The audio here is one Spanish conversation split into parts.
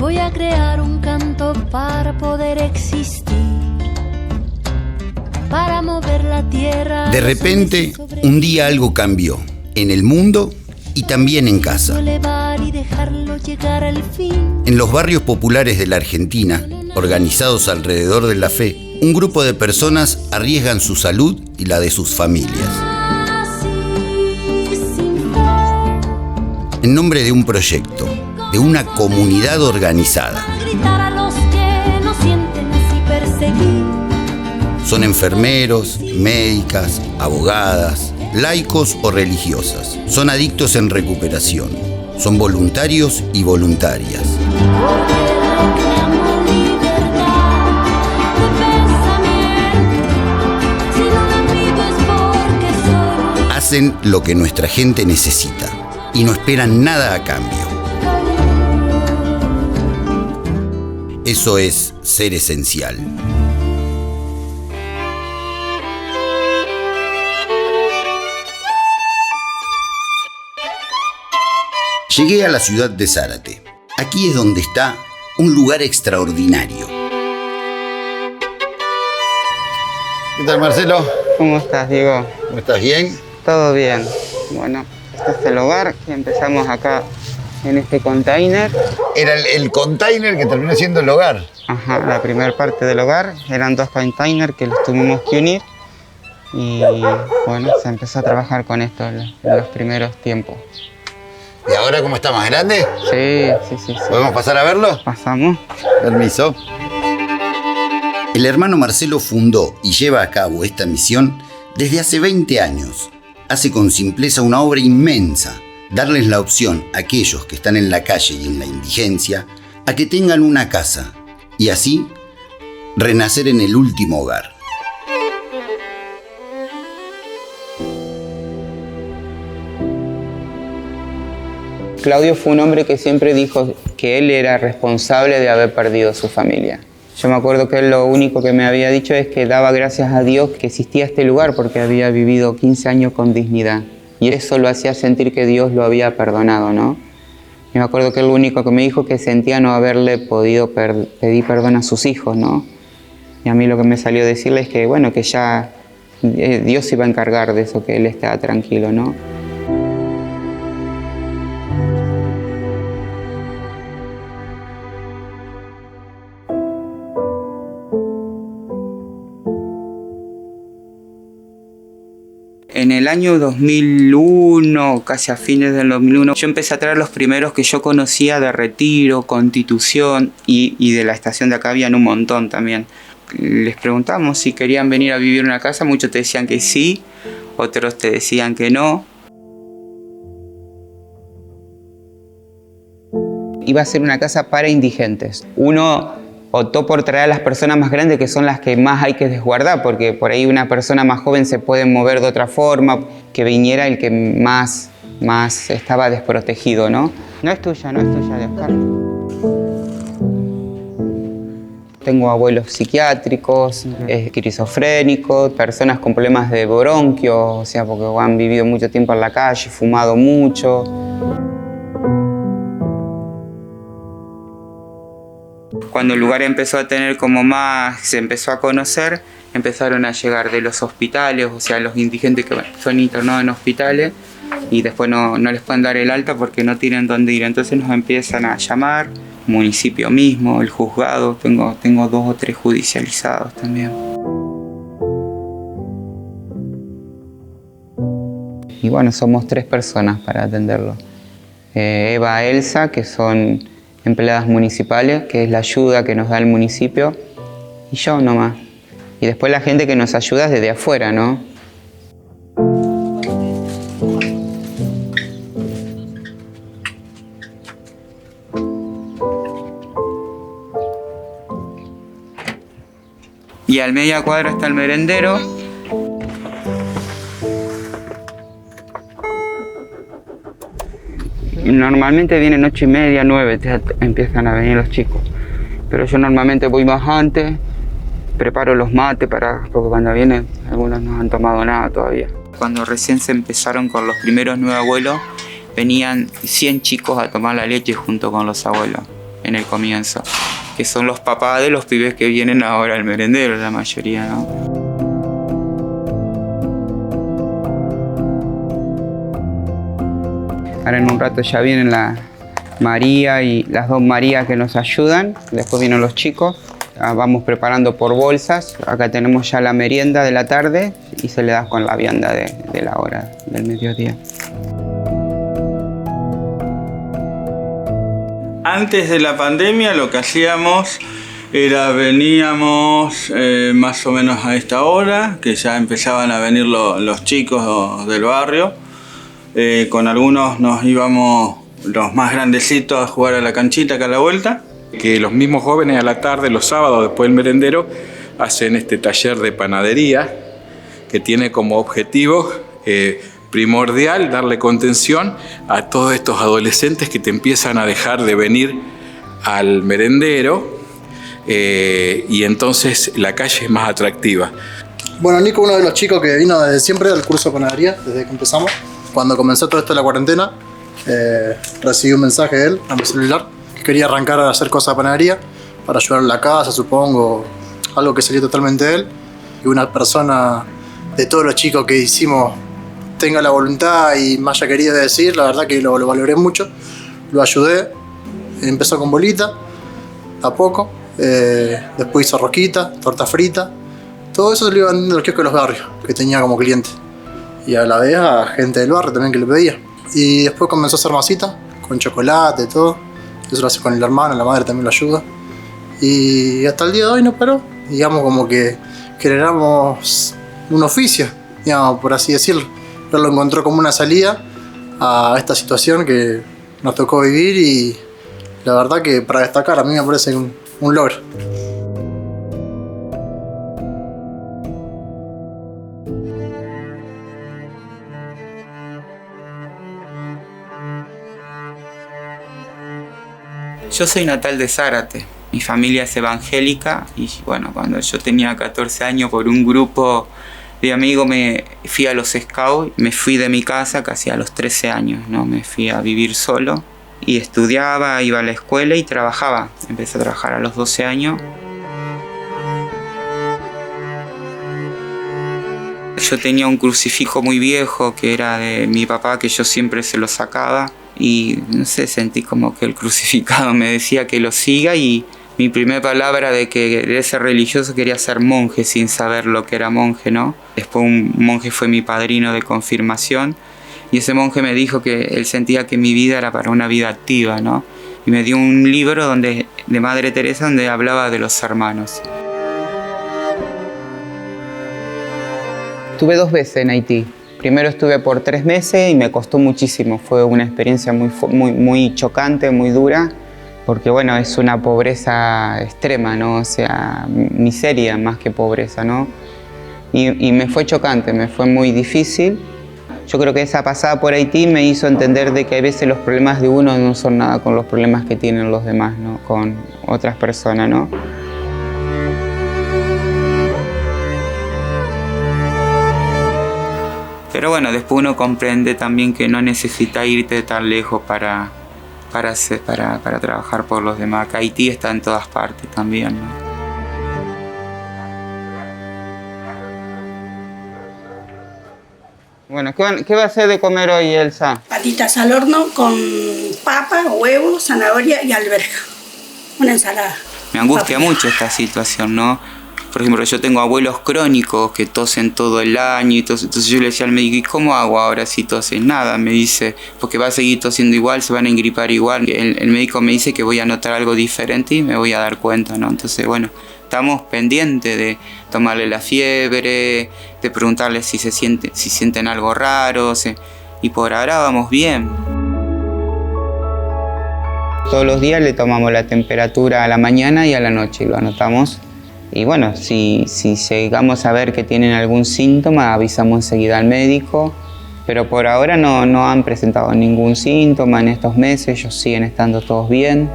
Voy a crear un canto para poder existir, para mover la tierra. De repente, un día algo cambió, en el mundo y también en casa. En los barrios populares de la Argentina, organizados alrededor de la fe, un grupo de personas arriesgan su salud y la de sus familias. En nombre de un proyecto, de una comunidad organizada. Son enfermeros, médicas, abogadas, laicos o religiosas. Son adictos en recuperación. Son voluntarios y voluntarias. Hacen lo que nuestra gente necesita y no esperan nada a cambio. Eso es ser esencial. Llegué a la ciudad de Zárate. Aquí es donde está un lugar extraordinario. ¿Qué tal, Marcelo? ¿Cómo estás, Diego? ¿Cómo estás? ¿Bien? Todo bien. Bueno, este es el hogar que empezamos acá en este container. Era el container que terminó siendo el hogar. Ajá, la primera parte del hogar. Eran 2 containers que los tuvimos que unir. Y bueno, se empezó a trabajar con esto en los primeros tiempos. ¿Y ahora cómo está? ¿Más grande? Sí. ¿Podemos pasar a verlo? Pasamos. Permiso. El hermano Marcelo fundó y lleva a cabo esta misión desde hace 20 años. Hace con simpleza una obra inmensa, darles la opción a aquellos que están en la calle y en la indigencia a que tengan una casa y así renacer en el último hogar. Claudio fue un hombre que siempre dijo que él era responsable de haber perdido su familia. Yo me acuerdo que él lo único que me había dicho es que daba gracias a Dios que existía este lugar porque había vivido 15 años con dignidad. Y eso lo hacía sentir que Dios lo había perdonado, ¿no? Y me acuerdo que él lo único que me dijo que sentía no haberle podido pedir perdón a sus hijos, ¿no? Y a mí lo que me salió decirle es que, bueno, que ya Dios se iba a encargar de eso, que él estaba tranquilo, ¿no? En el año 2001, casi a fines del 2001, yo empecé a traer los primeros que yo conocía de Retiro, Constitución y de la estación de acá habían un montón también. Les preguntamos si querían venir a vivir en una casa, muchos te decían que sí, otros te decían que no. Iba a ser una casa para indigentes. Uno optó por traer a las personas más grandes, que son las que más hay que resguardar, porque por ahí una persona más joven se puede mover de otra forma, que viniera el que más estaba desprotegido, ¿no? No es tuya, de Oscar. Tengo abuelos psiquiátricos, esquizofrénicos, personas con problemas de bronquio, o sea, porque han vivido mucho tiempo en la calle, fumado mucho. Cuando el lugar empezó a tener como más, se empezó a conocer, empezaron a llegar de los hospitales, o sea, los indigentes que son internados en hospitales y después no les pueden dar el alta porque no tienen dónde ir. Entonces nos empiezan a llamar, municipio mismo, el juzgado, tengo 2 o 3 judicializados también. Y bueno, somos 3 personas para atenderlo. Eva, Elsa, que son empleadas municipales, que es la ayuda que nos da el municipio, y yo nomás. Y después la gente que nos ayuda desde afuera, ¿no? Y al media cuadra está el merendero. Normalmente vienen 8:30, 9, empiezan a venir los chicos. Pero yo normalmente voy más antes, preparo los mates porque cuando vienen algunos no han tomado nada todavía. Cuando recién se empezaron con los primeros 9 abuelos, venían 100 chicos a tomar la leche junto con los abuelos. en el comienzo, que son los papás de los pibes que vienen ahora al merendero, la mayoría, ¿no? Ahora en un rato ya vienen la María y las dos Marías que nos ayudan, después vienen los chicos. Vamos preparando por bolsas. Acá tenemos ya la merienda de la tarde y se le da con la vianda de la hora del mediodía. Antes de la pandemia lo que hacíamos era veníamos más o menos a esta hora, que ya empezaban a venir los chicos del barrio. Con algunos nos íbamos los más grandecitos a jugar a la canchita acá a la vuelta. Que los mismos jóvenes a la tarde, los sábados después del merendero, hacen este taller de panadería que tiene como objetivo primordial darle contención a todos estos adolescentes que te empiezan a dejar de venir al merendero y entonces la calle es más atractiva. Bueno, Nico, uno de los chicos que vino desde siempre al curso de panadería, desde que empezamos. Cuando comenzó todo esto de la cuarentena, recibí un mensaje de él a mi celular. Quería arrancar a hacer cosas de panadería para ayudar en la casa, supongo, algo que salió totalmente de él. Y una persona de todos los chicos que hicimos tenga la voluntad y me haya querido decir, la verdad que lo valoré mucho. Lo ayudé, empezó con bolita, a poco, después hizo rosquita, torta frita. Todo eso se lo iba vendiendo a los kioscos de los barrios que tenía como cliente. Y a la vez a gente del barrio también que le pedía. Y después comenzó a hacer masita, con chocolate, todo. Eso lo hace con el hermano, la madre también lo ayuda. Y hasta el día de hoy no paró. Digamos como que generamos un oficio, digamos, por así decirlo. Él lo encontró como una salida a esta situación que nos tocó vivir y la verdad que para destacar a mí me parece un logro. Yo soy natal de Zárate, mi familia es evangélica y bueno, cuando yo tenía 14 años por un grupo de amigos me fui a los Scouts, me fui de mi casa casi a los 13 años, ¿no? Me fui a vivir solo y estudiaba, iba a la escuela y trabajaba. Empecé a trabajar a los 12 años. Yo tenía un crucifijo muy viejo que era de mi papá, que yo siempre se lo sacaba. Y no sé, sentí como que el crucificado me decía que lo siga y mi primera palabra de que quería ser religioso quería ser monje sin saber lo que era monje, ¿no? Después un monje fue mi padrino de confirmación y ese monje me dijo que él sentía que mi vida era para una vida activa, ¿no? Y me dio un libro de Madre Teresa donde hablaba de los hermanos. Estuve 2 veces en Haití. Primero estuve por 3 meses y me costó muchísimo. Fue una experiencia muy chocante, muy dura, porque bueno, es una pobreza extrema, ¿no? O sea, miseria más que pobreza, ¿no? Y me fue chocante, me fue muy difícil. Yo creo que esa pasada por Haití me hizo entender de que a veces los problemas de uno no son nada con los problemas que tienen los demás, ¿no? Con otras personas, ¿no? Pero bueno, después uno comprende también que no necesita irte tan lejos para trabajar por los demás. Que Haití está en todas partes también, ¿no? Bueno, ¿qué va a hacer de comer hoy, Elsa? Patitas al horno con papa, huevo, zanahoria y alberja. Una ensalada. Me angustia mucho esta situación, ¿no? Por ejemplo, yo tengo abuelos crónicos que tosen todo el año y entonces yo le decía al médico, ¿y cómo hago ahora si toses? Nada, me dice, porque va a seguir tosiendo igual, se van a engripar igual. El médico me dice que voy a notar algo diferente y me voy a dar cuenta, ¿no? Entonces, bueno, estamos pendientes de tomarle la fiebre, de preguntarle si sienten algo raro, y por ahora vamos bien. Todos los días le tomamos la temperatura a la mañana y a la noche y lo anotamos. Y bueno, si llegamos a ver que tienen algún síntoma, avisamos enseguida al médico. Pero por ahora no han presentado ningún síntoma en estos meses, ellos siguen estando todos bien.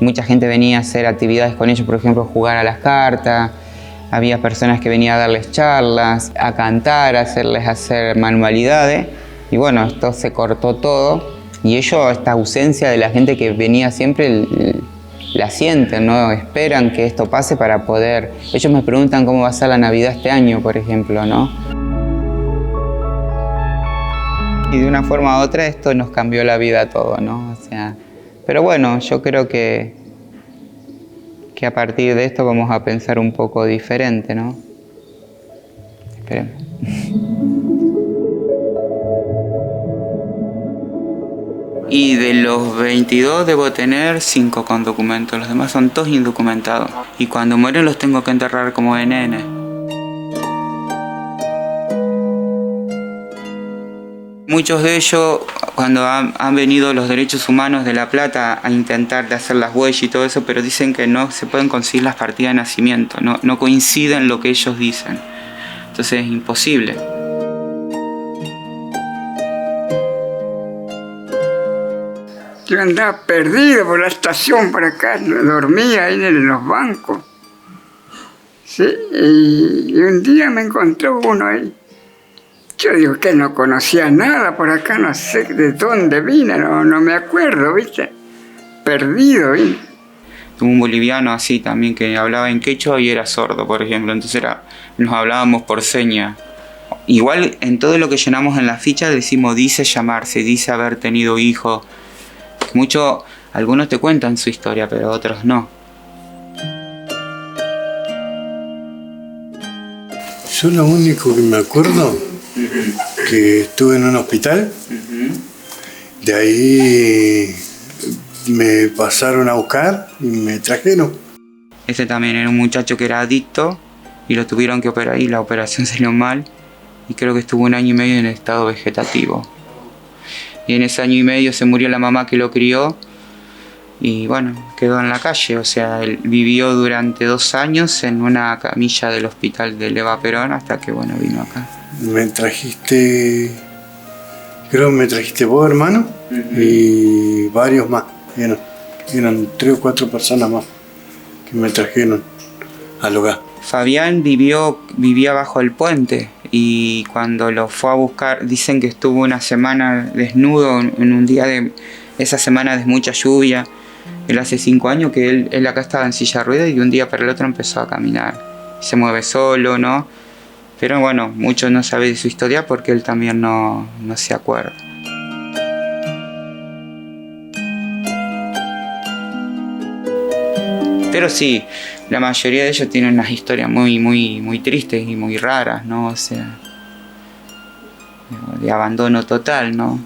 Mucha gente venía a hacer actividades con ellos, por ejemplo, jugar a las cartas. Había personas que venían a darles charlas, a cantar, a hacerles hacer manualidades. Y bueno, esto se cortó todo. Y ellos, esta ausencia de la gente que venía siempre, la sienten, ¿no? Esperan que esto pase para poder... Ellos me preguntan cómo va a ser la Navidad este año, por ejemplo, ¿no? Y de una forma u otra esto nos cambió la vida a todos, ¿no? O sea, pero bueno, yo creo que a partir de esto vamos a pensar un poco diferente, ¿no? Esperemos. Y de los 22 debo tener 5 con documentos, los demás son todos indocumentados. Y cuando mueren los tengo que enterrar como de nene. Muchos de ellos, cuando han venido los derechos humanos de La Plata a intentar de hacer las huellas y todo eso, pero dicen que no se pueden conseguir las partidas de nacimiento, no coinciden lo que ellos dicen. Entonces es imposible. Yo andaba perdido por la estación por acá, dormía ahí en los bancos. Sí, y un día me encontró uno ahí. Yo digo que no conocía nada por acá, no sé de dónde vine, no me acuerdo, ¿viste? Perdido, ¿viste? Tuve un boliviano así también que hablaba en quechua y era sordo, por ejemplo, entonces nos hablábamos por señas. Igual en todo lo que llenamos en la ficha decimos dice llamarse, dice haber tenido hijos. Algunos te cuentan su historia, pero otros no. Yo lo único que me acuerdo, que estuve en un hospital, de ahí me pasaron a buscar y me trajeron. Ese también era un muchacho que era adicto y lo tuvieron que operar y la operación salió mal y creo que estuvo 1 año y medio en estado vegetativo. Y en ese 1 año y medio se murió la mamá que lo crió y bueno, quedó en la calle. O sea, él vivió durante 2 años en una camilla del hospital de Eva Perón hasta que bueno, vino acá. Me trajiste vos, hermano, y varios más. Eran 3 o 4 personas más que me trajeron al hogar. Fabián vivía bajo el puente y cuando lo fue a buscar, dicen que estuvo 1 semana desnudo en un día de esa semana de mucha lluvia. Él hace 5 años que él acá estaba en silla de ruedas y de un día para el otro empezó a caminar. Se mueve solo, ¿no? Pero bueno, muchos no saben de su historia porque él también no se acuerda. Pero sí, la mayoría de ellos tienen unas historias muy tristes y muy raras, ¿no? O sea, de abandono total, ¿no?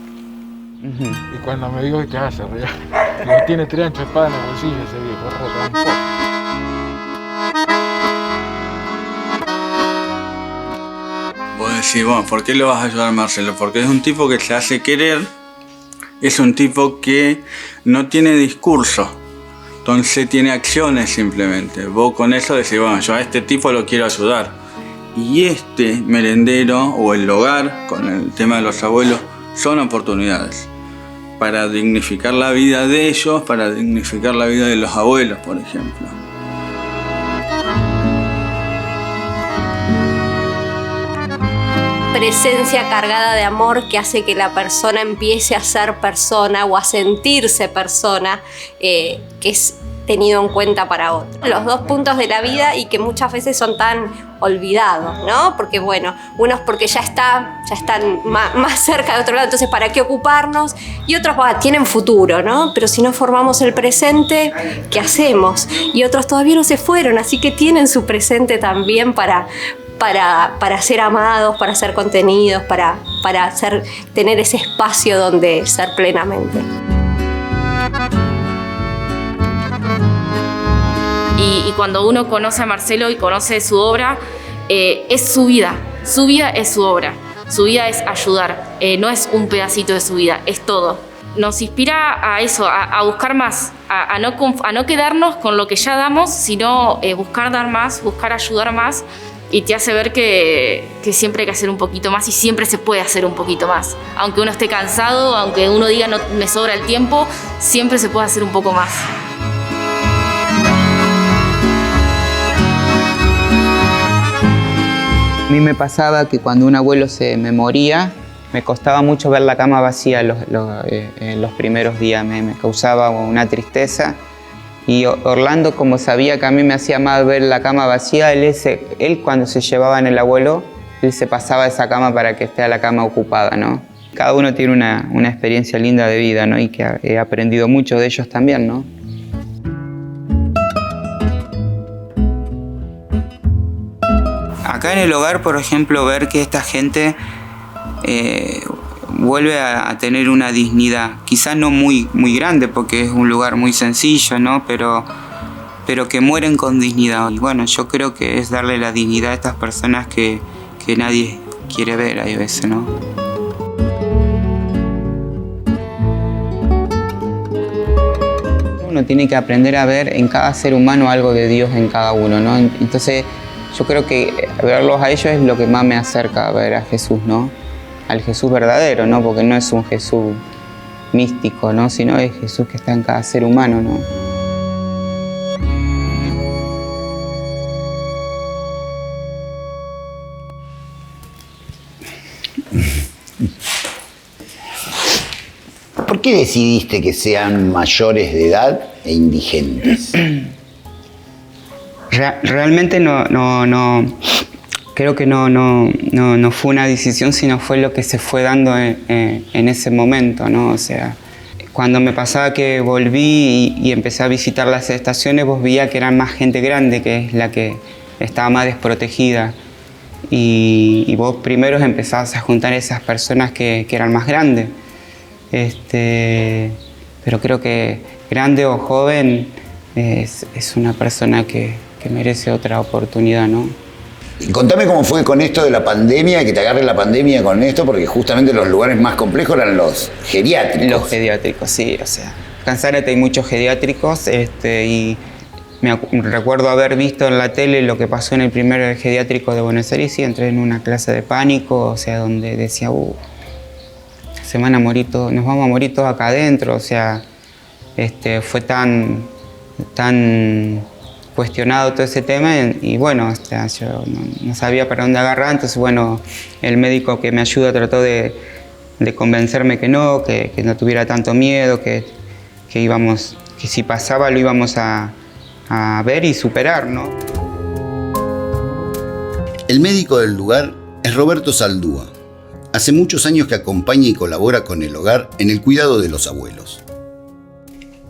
Y cuando me dijo que se ría, digo, tiene 3 anchos de espada en el bolsillo ese viejo, Vos decís, bueno, ¿por qué lo vas a ayudar, Marcelo? Porque es un tipo que se hace querer, es un tipo que no tiene discurso. Entonces tiene acciones simplemente. Vos con eso decís, bueno, yo a este tipo lo quiero ayudar. Y este merendero o el hogar, con el tema de los abuelos, son oportunidades para dignificar la vida de ellos, para dignificar la vida de los abuelos, por ejemplo. Presencia cargada de amor que hace que la persona empiece a ser persona o a sentirse persona, que es tenido en cuenta para otros. Los 2 puntos de la vida y que muchas veces son tan olvidados, ¿no? Porque bueno, unos porque ya están más cerca de otro lado, entonces ¿para qué ocuparnos? Y otros tienen futuro, ¿no? Pero si no formamos el presente, ¿qué hacemos? Y otros todavía no se fueron, así que tienen su presente también para ser amados, para ser contenidos, para tener ese espacio donde ser plenamente. Y cuando uno conoce a Marcelo y conoce su obra, es su vida es su obra, su vida es ayudar, no es un pedacito de su vida, es todo. Nos inspira a eso, a buscar más, a no quedarnos con lo que ya damos, sino buscar dar más, buscar ayudar más. Y te hace ver que siempre hay que hacer un poquito más y siempre se puede hacer un poquito más. Aunque uno esté cansado, aunque uno diga no me sobra el tiempo, siempre se puede hacer un poco más. A mí me pasaba que cuando un abuelo me moría, Me costaba mucho ver la cama vacía los primeros días, me causaba una tristeza. Y Orlando, como sabía que a mí me hacía mal ver la cama vacía, él cuando se llevaban el abuelo, él se pasaba esa cama para que esté la cama ocupada, ¿no? Cada uno tiene una experiencia linda de vida, ¿no? Y que he aprendido mucho de ellos también, ¿no? Acá en el hogar, por ejemplo, ver que esta gente vuelve a tener una dignidad, quizás no muy grande porque es un lugar muy sencillo, ¿no? Pero que mueren con dignidad. Y bueno, yo creo que es darle la dignidad a estas personas que nadie quiere ver, hay veces, ¿no? Uno tiene que aprender a ver en cada ser humano algo de Dios en cada uno, ¿no? Entonces yo creo que verlos a ellos es lo que más me acerca a ver a Jesús, ¿no? Al Jesús verdadero, ¿no? Porque no es un Jesús místico, ¿no? Sino es Jesús que está en cada ser humano, ¿no? ¿Por qué decidiste que sean mayores de edad e indigentes? Realmente no creo que no fue una decisión, sino fue lo que se fue dando en ese momento, ¿no? O sea, cuando me pasaba que volví y empecé a visitar las estaciones, vos veías que eran más gente grande, que es la que estaba más desprotegida. Y vos primero empezabas a juntar esas personas que eran más grandes. Pero creo que grande o joven es una persona que merece otra oportunidad, ¿no? Y contame cómo fue con esto de la pandemia, que te agarre la pandemia con esto, porque justamente los lugares más complejos eran los geriátricos. Los geriátricos, sí, o sea, acá en Zárate hay muchos geriátricos, y recuerdo haber visto en la tele lo que pasó en el primer geriátrico de Buenos Aires y entré en una clase de pánico, o sea, donde decía, se van a morir todos, nos vamos a morir todos acá adentro, o sea, fue tan cuestionado todo ese tema y bueno, yo no sabía para dónde agarrar, entonces bueno, el médico que me ayuda trató de convencerme que no tuviera tanto miedo, que si pasaba lo íbamos a ver y superar, ¿no? El médico del lugar es Roberto Saldúa. Hace muchos años que acompaña y colabora con el hogar en el cuidado de los abuelos.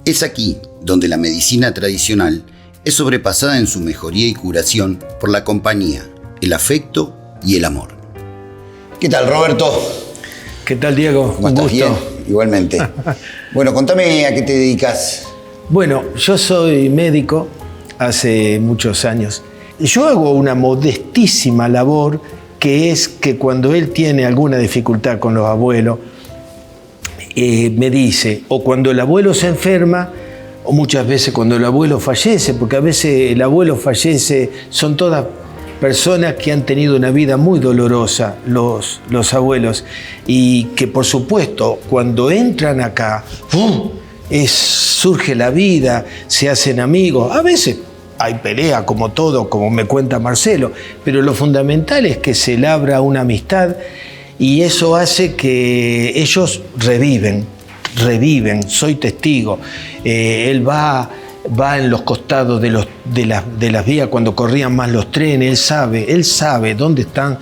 Es aquí donde la medicina tradicional es sobrepasada en su mejoría y curación por la compañía, el afecto y el amor. ¿Qué tal, Roberto? ¿Qué tal, Diego? ¿Cómo estás? Bien, igualmente. Bueno, contame a qué te dedicas. Bueno, yo soy médico hace muchos años. Yo hago una modestísima labor, que es que cuando él tiene alguna dificultad con los abuelos, me dice, o cuando el abuelo se enferma, o muchas veces cuando el abuelo fallece, porque a veces el abuelo fallece, son todas personas que han tenido una vida muy dolorosa, los abuelos, y que por supuesto cuando entran acá, surge la vida, se hacen amigos, a veces hay pelea como todo, como me cuenta Marcelo, pero lo fundamental es que se labra una amistad y eso hace que ellos reviven, soy testigo. Él va en los costados de las vías cuando corrían más los trenes, él sabe dónde están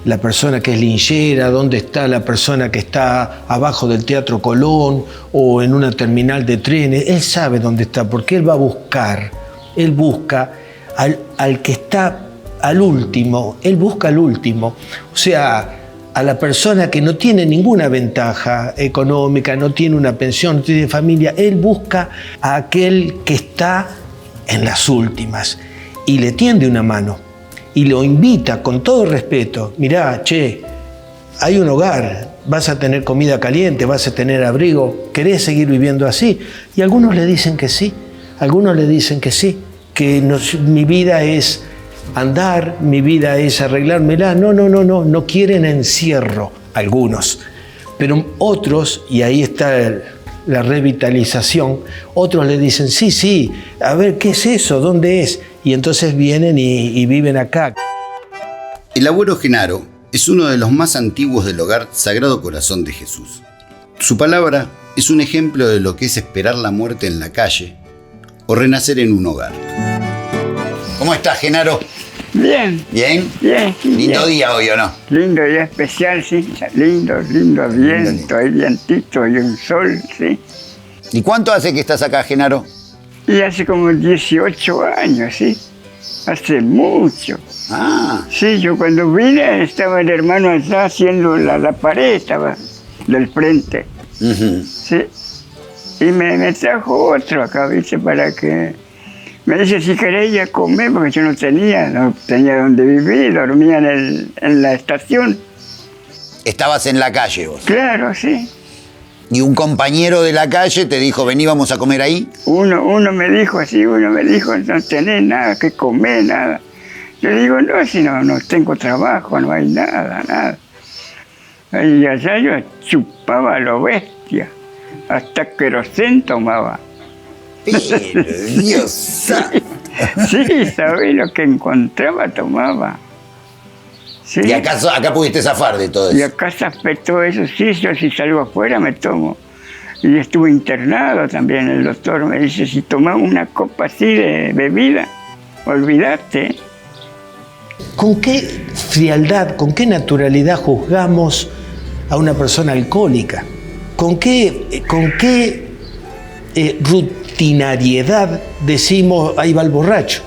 la persona que es linchera, dónde está la persona que está abajo del Teatro Colón o en una terminal de trenes, él sabe dónde está, porque él va a buscar, él busca al que está al último, él busca al último, o sea, a la persona que no tiene ninguna ventaja económica, no tiene una pensión, no tiene familia, él busca a aquel que está en las últimas y le tiende una mano y lo invita con todo respeto. Mirá, hay un hogar, vas a tener comida caliente, vas a tener abrigo, ¿querés seguir viviendo así? Y algunos le dicen que sí, que mi vida es andar, mi vida es arreglármela. No quieren encierro, algunos. Pero otros, y ahí está la revitalización, otros le dicen, sí, a ver, ¿qué es eso? ¿Dónde es? Y entonces vienen y viven acá. El abuelo Genaro es uno de los más antiguos del hogar Sagrado Corazón de Jesús. Su palabra es un ejemplo de lo que es esperar la muerte en la calle o renacer en un hogar. ¿Cómo estás, Genaro? Bien. ¿Bien? Bien. Lindo día hoy, ¿o no? Lindo día especial, sí. Lindo viento, hay vientito y un sol, sí. ¿Y cuánto hace que estás acá, Genaro? Y hace como 18 años, sí. Hace mucho. Ah. Sí, yo cuando vine estaba el hermano allá haciendo la pared, estaba del frente. Sí. Y me trajo otro acá, ¿viste? Para que... Me dice si querés ir a comer, porque yo no tenía dónde vivir, dormía en la estación. Estabas en la calle vos. Claro, sí. ¿Y un compañero de la calle te dijo, vení, vamos a comer ahí? Uno me dijo así, no tenés nada que comer, nada. Yo digo, no, si no tengo trabajo, no hay nada. Y allá yo chupaba a lo bestia, hasta querosén tomaba. Pero, Dios. Sí, ¿sabés? Lo que encontraba tomaba. Sí. ¿Y acá pudiste zafar de todo eso? Y acá zafé todo eso, sí, yo si salgo afuera me tomo. Y estuve internado también, el doctor me dice, si tomamos una copa así de bebida, olvídate. ¿Con qué frialdad, con qué naturalidad juzgamos a una persona alcohólica? ¿Con qué rutinariedad decimos, ahí va el borracho?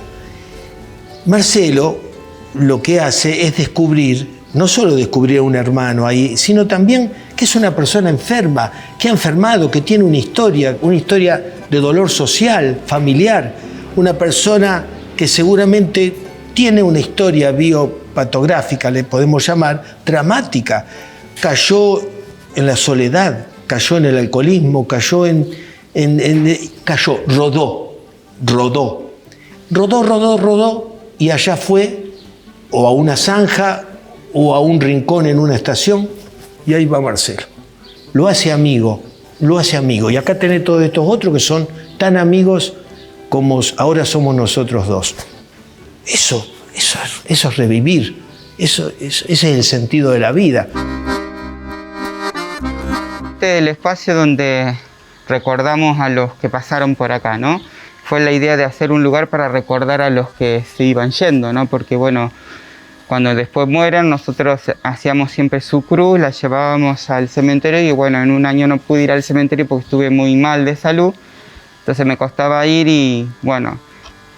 Marcelo lo que hace es descubrir, no solo descubrir a un hermano ahí, sino también que es una persona enferma, que ha enfermado, que tiene una historia de dolor social, familiar, una persona que seguramente tiene una historia biopatográfica, le podemos llamar, dramática. Cayó en la soledad, cayó en el alcoholismo, rodó y allá fue o a una zanja o a un rincón en una estación y ahí va Marcelo. Lo hace amigo. Y acá tenés todos estos otros que son tan amigos como ahora somos nosotros dos. Eso es revivir. Ese es el sentido de la vida. Este es el espacio donde recordamos a los que pasaron por acá, ¿no? Fue la idea de hacer un lugar para recordar a los que se iban yendo, ¿no? Porque, bueno, cuando después mueren, nosotros hacíamos siempre su cruz, la llevábamos al cementerio y, bueno, en un año no pude ir al cementerio porque estuve muy mal de salud, entonces me costaba ir y, bueno,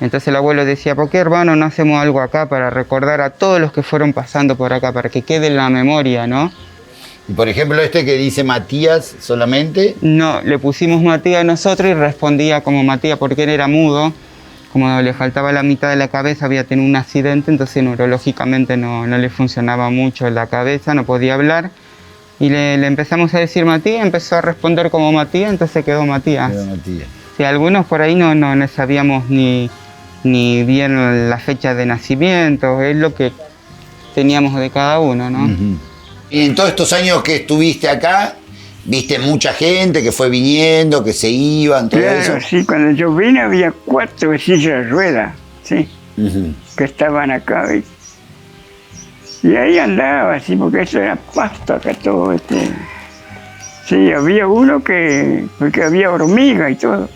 entonces el abuelo decía, ¿por qué, hermano, no hacemos algo acá para recordar a todos los que fueron pasando por acá, para que quede en la memoria, ¿no? Y por ejemplo, este que dice Matías solamente. No, le pusimos Matías nosotros y respondía como Matías porque él era mudo. Como le faltaba la mitad de la cabeza, había tenido un accidente, entonces neurológicamente no le funcionaba mucho la cabeza, no podía hablar. Y le empezamos a decir Matías, empezó a responder como Matías, entonces quedó Matías. Sí, algunos por ahí no sabíamos ni bien la fecha de nacimiento, es lo que teníamos de cada uno, ¿no? Y en todos estos años que estuviste acá, ¿viste mucha gente que fue viniendo, que se iban, todo eso? Claro, sí, cuando yo vine había 4 sillas de ruedas, sí, que estaban acá, ¿viste? Y ahí andaba, sí, porque eso era pasto acá todo, Sí, había uno porque había hormiga y todo.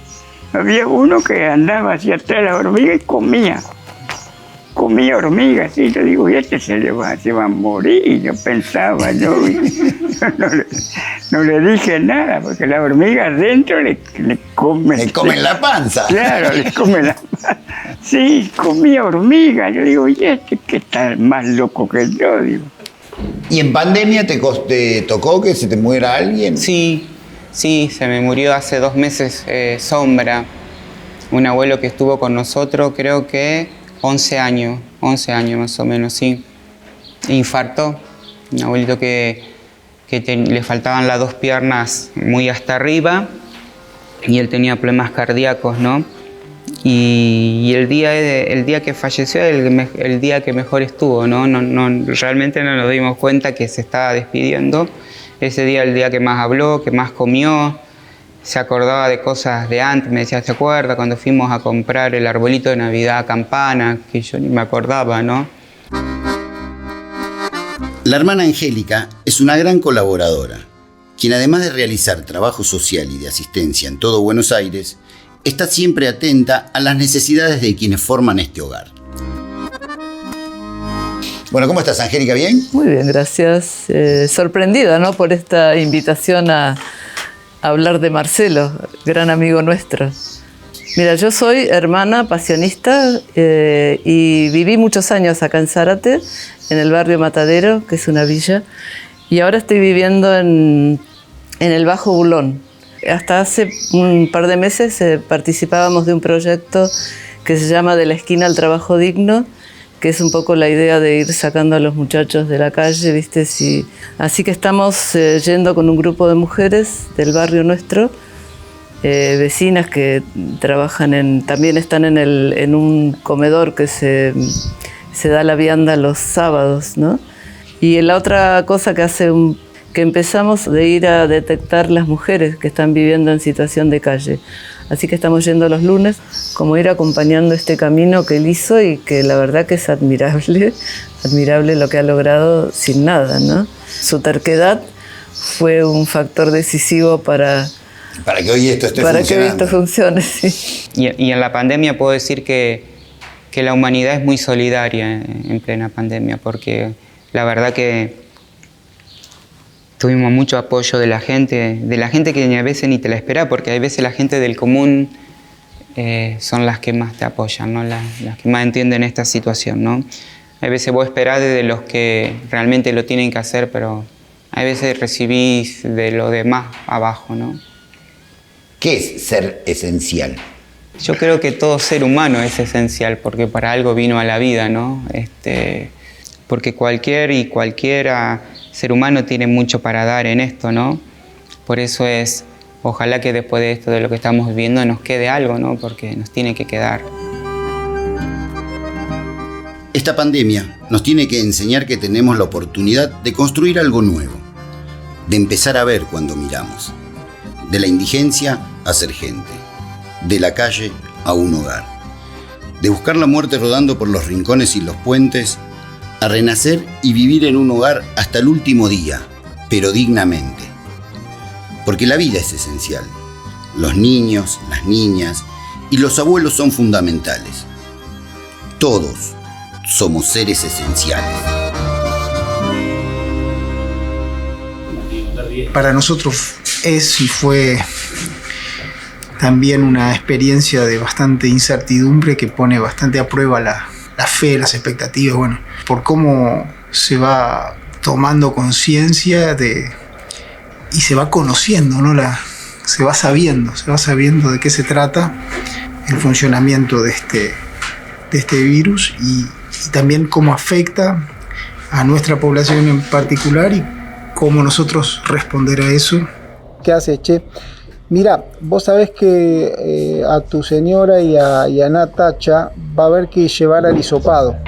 Había uno que andaba hacia atrás de la hormiga y comía hormigas, sí, yo digo, y este se va a morir, yo pensaba, no le dije nada, porque la hormiga adentro le come. Le comen la panza. Claro, le comen la panza. Sí, comía hormiga, yo digo, y este que está más loco que yo, digo. ¿Y en pandemia te tocó que se te muera alguien? Sí, se me murió hace 2 meses Sombra, un abuelo que estuvo con nosotros, creo que 11 años más o menos, sí. Infartó, un abuelito que le faltaban las 2 piernas muy hasta arriba y él tenía problemas cardíacos, ¿no? Y el día que falleció, el día que mejor estuvo, ¿no? Realmente no nos dimos cuenta que se estaba despidiendo. Ese día, el día que más habló, que más comió, se acordaba de cosas de antes, me decía, ¿se acuerda cuando fuimos a comprar el arbolito de Navidad a Campana? Que yo ni me acordaba, ¿no? La hermana Angélica es una gran colaboradora, quien además de realizar trabajo social y de asistencia en todo Buenos Aires, está siempre atenta a las necesidades de quienes forman este hogar. Bueno, ¿cómo estás, Angélica? ¿Bien? Muy bien, gracias. Sorprendida, ¿no?, por esta invitación a hablar de Marcelo, gran amigo nuestro. Mira, yo soy hermana pasionista y viví muchos años acá en Zárate, en el barrio Matadero, que es una villa, y ahora estoy viviendo en el Bajo Bulón. Hasta hace un par de meses participábamos de un proyecto que se llama De la esquina al trabajo digno, que es un poco la idea de ir sacando a los muchachos de la calle, ¿viste? Así que estamos yendo con un grupo de mujeres del barrio nuestro, vecinas que trabajan también están en un comedor que se da la vianda los sábados, ¿no? Y la otra cosa que empezamos de ir a detectar las mujeres que están viviendo en situación de calle. Así que estamos yendo los lunes, como ir acompañando este camino que él hizo y que la verdad que es admirable lo que ha logrado sin nada, ¿no? Su terquedad fue un factor decisivo para que hoy esto esté funcionando. Para que hoy esto funcione, sí. Y en la pandemia puedo decir que la humanidad es muy solidaria en plena pandemia, porque la verdad que tuvimos mucho apoyo de la gente que a veces ni te la espera, porque hay veces la gente del común son las que más te apoyan, ¿no? Las que más entienden esta situación, ¿no? Hay veces vos esperás de los que realmente lo tienen que hacer, pero hay veces recibís de lo demás abajo, ¿no? ¿Qué es ser esencial? Yo creo que todo ser humano es esencial, porque para algo vino a la vida, ¿no? Porque cualquiera ser humano tiene mucho para dar en esto, ¿no? Por eso ojalá que después de esto, de lo que estamos viviendo, nos quede algo, ¿no? Porque nos tiene que quedar. Esta pandemia nos tiene que enseñar que tenemos la oportunidad de construir algo nuevo, de empezar a ver cuando miramos, de la indigencia a ser gente, de la calle a un hogar, de buscar la muerte rodando por los rincones y los puentes, a renacer y vivir en un hogar hasta el último día, pero dignamente. Porque la vida es esencial. Los niños, las niñas y los abuelos son fundamentales. Todos somos seres esenciales. Para nosotros es y fue también una experiencia de bastante incertidumbre que pone bastante a prueba la fe, las expectativas, bueno, por cómo se va tomando conciencia y se va conociendo, ¿no? Se va sabiendo de qué se trata el funcionamiento de este virus y también cómo afecta a nuestra población en particular y cómo nosotros responder a eso. ¿Qué haces, che? Mira, vos sabés que a tu señora y a Natacha va a haber que llevar al hisopado.